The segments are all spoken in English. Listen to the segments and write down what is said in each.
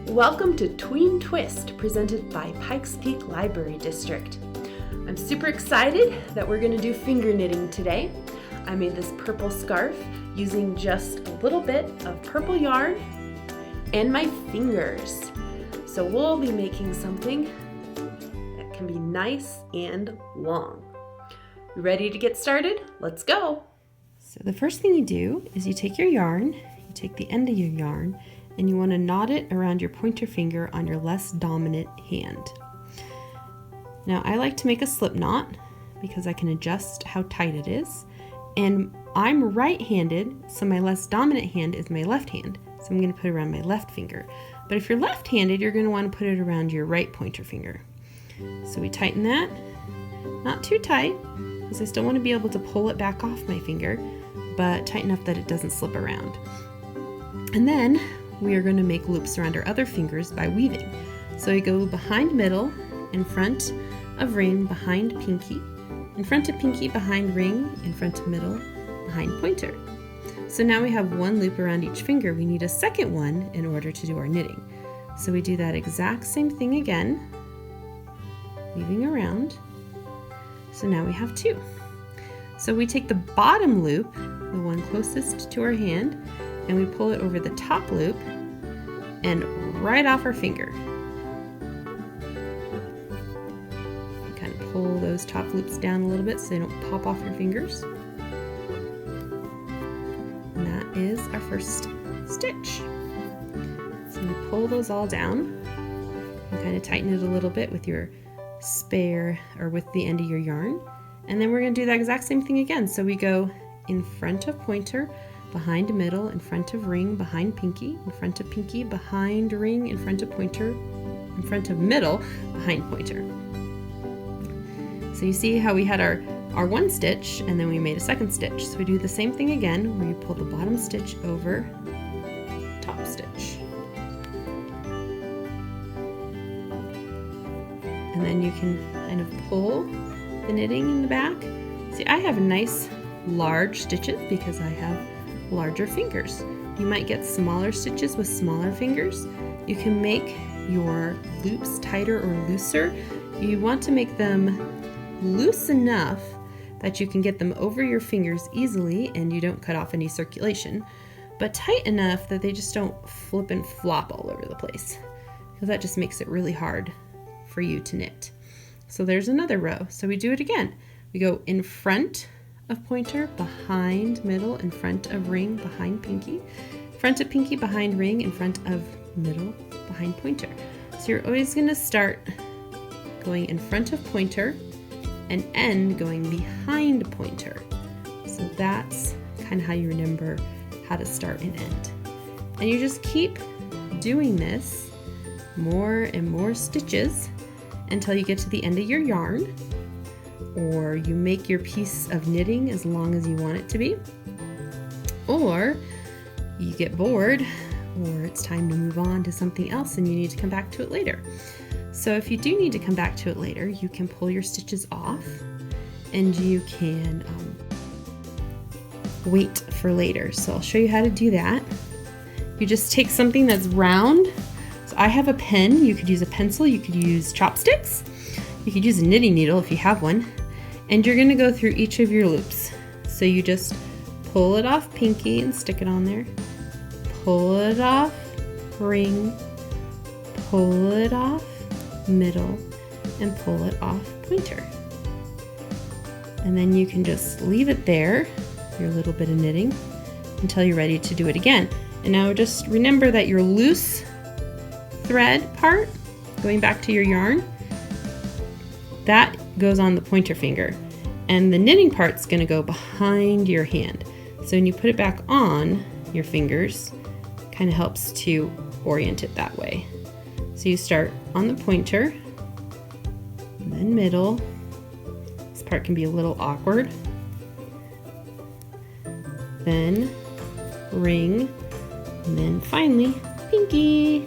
Welcome to Tween Twist, presented by Pikes Peak Library District. I'm super excited that we're going to do finger knitting today. I made this purple scarf using just a little bit of purple yarn and my fingers. So we'll be making something that can be nice and long. You ready to get started? Let's go! So the first thing you do is you take your yarn, you take the end of your yarn, and you want to knot it around your pointer finger on your less dominant hand. Now I like to make a slip knot because I can adjust how tight it is, and I'm right-handed, so my less dominant hand is my left hand, so I'm going to put it around my left finger. But if you're left-handed, you're going to want to put it around your right pointer finger. So we tighten that, not too tight, because I still want to be able to pull it back off my finger, but tight enough that it doesn't slip around. And then we are going to make loops around our other fingers by weaving. So we go behind middle, in front of ring, behind pinky, in front of pinky, behind ring, in front of middle, behind pointer. So now we have one loop around each finger. We need a second one in order to do our knitting. So we do that exact same thing again, weaving around. So now we have two. So we take the bottom loop, the one closest to our hand, and we pull it over the top loop and right off our finger. Kind of pull those top loops down a little bit so they don't pop off your fingers. And that is our first stitch. So you pull those all down and kind of tighten it a little bit with your spare or with the end of your yarn. And then we're going to do that exact same thing again. So we go in front of pointer, behind middle, in front of ring, behind pinky, in front of pinky, behind ring, in front of pointer, in front of middle, behind pointer. So you see how we had our one stitch and then we made a second stitch. So we do the same thing again where you pull the bottom stitch over top stitch. And then you can kind of pull the knitting in the back. See, I have nice large stitches because I have larger fingers. You might get smaller stitches with smaller fingers. You can make your loops tighter or looser. You want to make them loose enough that you can get them over your fingers easily and you don't cut off any circulation, but tight enough that they just don't flip and flop all over the place, because that just makes it really hard for you to knit. So there's another row. So we do it again. We go in front of pointer, behind middle, in front of ring, behind pinky, front of pinky, behind ring, in front of middle, behind pointer. So you're always going to start going in front of pointer and end going behind pointer. So that's kind of how you remember how to start and end. And you just keep doing this more and more stitches until you get to the end of your yarn, or you make your piece of knitting as long as you want it to be, or you get bored, or it's time to move on to something else and you need to come back to it later. So if you do need to come back to it later, you can pull your stitches off and you can wait for later. So I'll show you how to do that. You just take something that's round. So I have a pen. You could use a pencil, you could use chopsticks, you could use a knitting needle if you have one. And you're going to go through each of your loops. So you just pull it off pinky and stick it on there. Pull it off ring, pull it off middle, and pull it off pointer. And then you can just leave it there, your little bit of knitting, until you're ready to do it again. And now just remember that your loose thread part, going back to your yarn, that goes on the pointer finger, and the knitting part's going to go behind your hand. So when you put it back on your fingers, kind of helps to orient it that way. So you start on the pointer, and then middle. This part can be a little awkward. Then ring, and then finally pinky.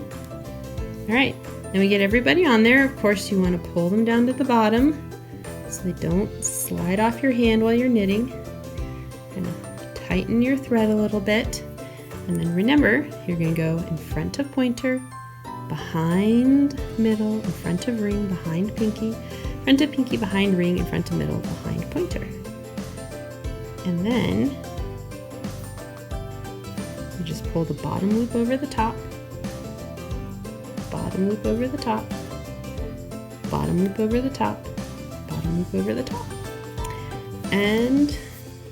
All right. Then we get everybody on there. Of course, you want to pull them down to the bottom so they don't slide off your hand while you're knitting. Kind of tighten your thread a little bit. And then remember, you're going to go in front of pointer, behind middle, in front of ring, behind pinky, front of pinky, behind ring, in front of middle, behind pointer. And then you just pull the bottom loop over the top, bottom loop over the top, bottom loop over the top, bottom loop over the top, and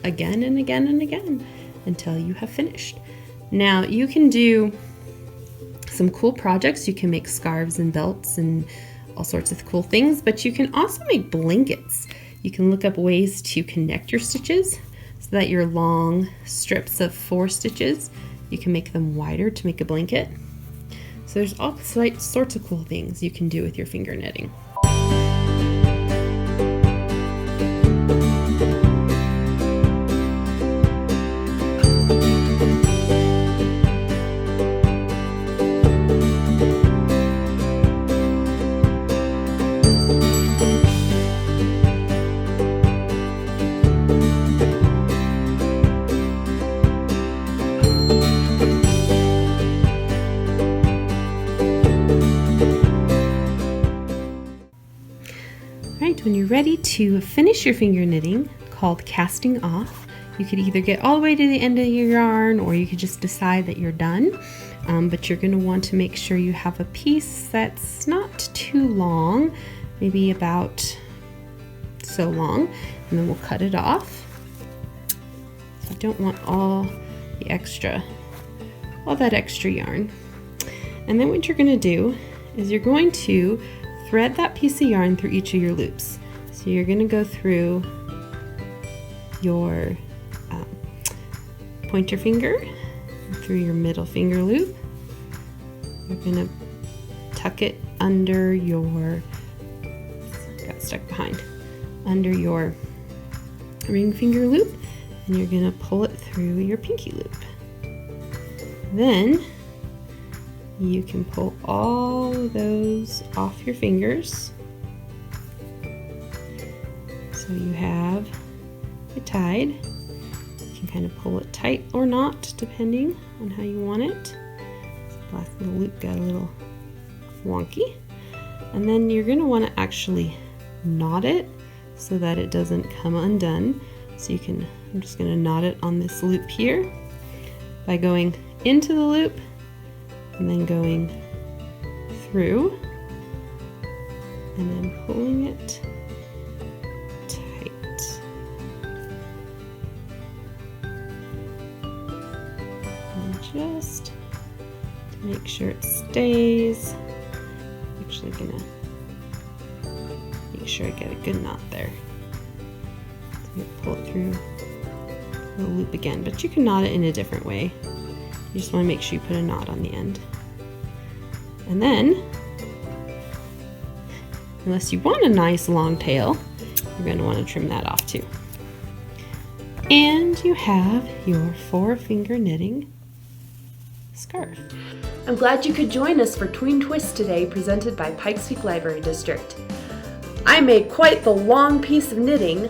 again and again and again until you have finished. Now you can do some cool projects. You can make scarves and belts and all sorts of cool things, but you can also make blankets. You can look up ways to connect your stitches so that your long strips of 4 stitches, you can make them wider to make a blanket. So there's all sorts of cool things you can do with your finger knitting. When you're ready to finish your finger knitting, called casting off, you could either get all the way to the end of your yarn or you could just decide that you're done. But you're going to want to make sure you have a piece that's not too long, maybe about so long, and then we'll cut it off. So you don't want all that extra yarn. And then what you're going to do is you're going to thread that piece of yarn through each of your loops. So you're going to go through your pointer finger, through your middle finger loop. You're going to tuck it under your, got stuck behind, under your ring finger loop, and you're going to pull it through your pinky loop. Then you can pull all of those off your fingers. So you have it tied. You can kind of pull it tight or not, depending on how you want it. The last little loop got a little wonky. And then you're going to want to actually knot it so that it doesn't come undone. So you can, I'm just going to knot it on this loop here by going into the loop and then going through and then pulling it tight. And just to make sure it stays, I'm actually gonna make sure I get a good knot there. So I'm gonna pull it through the loop again, but you can knot it in a different way. You just want to make sure you put a knot on the end. And then, unless you want a nice long tail, you're going to want to trim that off too. And you have your 4-finger knitting scarf. I'm glad you could join us for Tween Twist today, presented by Pikes Peak Library District. I made quite the long piece of knitting.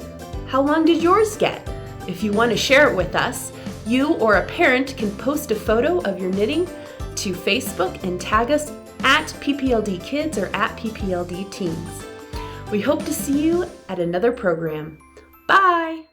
How long did yours get? If you want to share it with us, you or a parent can post a photo of your knitting to Facebook and tag us at PPLD Kids or at PPLD Teens. We hope to see you at another program. Bye!